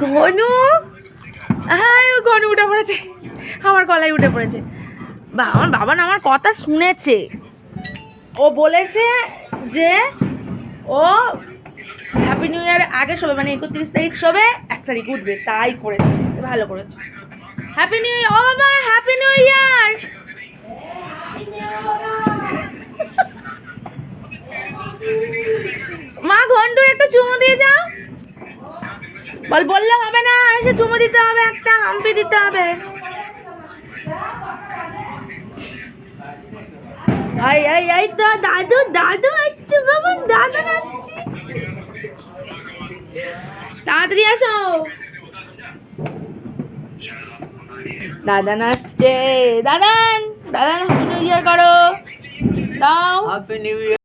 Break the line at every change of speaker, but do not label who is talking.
ঘনু, হ্যাঁ ঘনু উঠে পড়েছে, আমার গলায় উঠে পড়েছে। আমার বাবা না আমার কথা শুনেছে, ও বলেছে যে ও হ্যাপি নিউ ইয়ার আগে শোবে, মানে 31 তারিখ শোবে, 1 তারিখ উঠবে, তাই করেছে, ভালো করেছে। হ্যাপি নিউ ইয়ার, ও বাবা হ্যাপি নিউ ইয়ার। মা ঘন্টুর একটা চুমু দিয়ে যাও, বললে হবে না, এসে চুমু দিতে হবে, একটা হাম্পি দিতে হবে। এই তো দাদু, দাদু আসছে বাবা, দাদু আসছে, তাড়াতাড়ি আসো, দাদা আসছে, Dadan Dadan happy new year করো, দাও হ্যাপি নিউ ইয়ার।